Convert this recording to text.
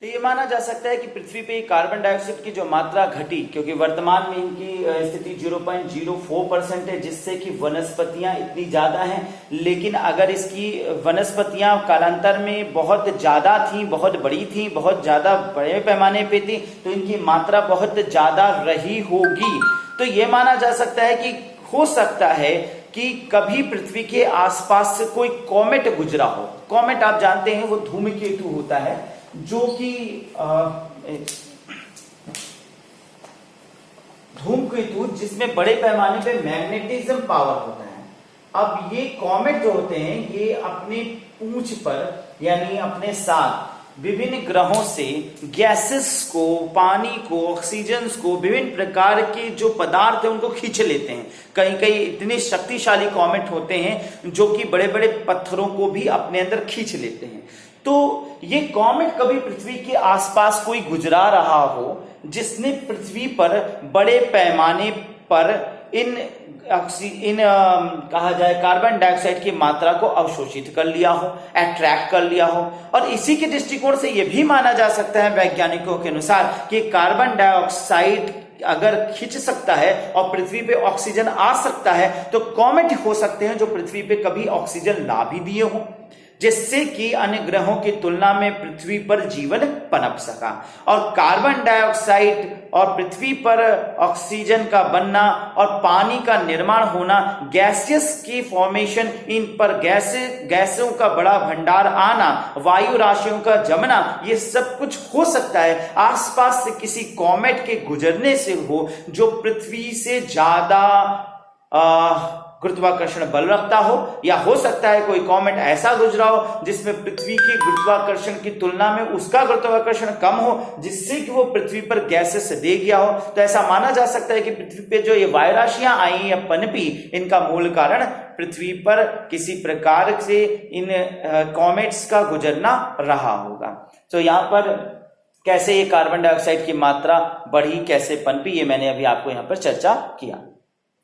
तो ये माना जा सकता है कि पृथ्वी पे कार्बन डाइऑक्साइड की जो मात्रा घटी, क्योंकि वर्तमान में इनकी स्थिति 0.04% है, जिससे कि वनस्पतियां इतनी ज्यादा हैं। लेकिन अगर इसकी वनस्पतियां कालांतर में बहुत ज्यादा थी, बहुत बड़ी थी, बहुत ज्यादा बड़े पैमाने पे थी, तो इनकी मात्रा बहुत ज्यादा रही होगी। तो ये माना जा सकता है कि हो सकता है कि कभी पृथ्वी के आसपास से कोई कॉमेट गुजरा हो। कॉमेट आप जानते हैं वो धूमकेतु होता है, जो कि धूमकेतु जिसमें बड़े पैमाने पे मैग्नेटिज्म पावर होता है। अब ये कॉमेट जो होते हैं ये अपने पूंछ पर यानी अपने साथ विभिन्न ग्रहों से गैसेस को, पानी को, ऑक्सीजन को, विभिन्न प्रकार के जो पदार्थ है उनको खींच लेते हैं। कहीं कहीं इतने शक्तिशाली कॉमेट होते हैं जो कि बड़े बड़े पत्थरों को भी अपने अंदर खींच लेते हैं। तो ये कॉमेट कभी पृथ्वी के आसपास कोई गुजरा रहा हो जिसने पृथ्वी पर बड़े पैमाने पर इन कहा जाए कार्बन डाइऑक्साइड की मात्रा को अवशोषित कर लिया हो, अट्रैक्ट कर लिया हो। और इसी के दृष्टिकोण से यह भी माना जा सकता है वैज्ञानिकों के अनुसार कि कार्बन डाइऑक्साइड अगर खींच सकता है और पृथ्वी पे ऑक्सीजन आ सकता है, तो कॉमेट हो सकते हैं जो पृथ्वी पे कभी ऑक्सीजन ला भी दिए हो, जिससे कि अन्य ग्रहों की तुलना में पृथ्वी पर जीवन पनप सका। और कार्बन डाइऑक्साइड और पृथ्वी पर ऑक्सीजन का बनना और पानी का निर्माण होना, गैसेस की फॉर्मेशन, इन पर गैसों का बड़ा भंडार आना, वायु राशियों का जमना, ये सब कुछ हो सकता है आसपास से किसी कॉमेट के गुजरने से हो जो पृथ्वी से ज्यादा गुरुत्वाकर्षण बल रखता हो। या हो सकता है कोई कॉमेट ऐसा गुजरा हो जिसमें पृथ्वी की गुरुत्वाकर्षण की तुलना में उसका गुरुत्वाकर्षण कम हो, जिससे कि वो पृथ्वी पर गैसेस दे गया हो। तो ऐसा माना जा सकता है कि पृथ्वी पे जो ये वायु राशियां आई या पनपी, इनका मूल कारण पृथ्वी पर किसी प्रकार से इन कॉमेट्स का गुजरना रहा होगा। तो यहाँ पर कैसे ये कार्बन डाइऑक्साइड की मात्रा बढ़ी, कैसे पनपी, ये मैंने अभी आपको यहाँ पर चर्चा किया।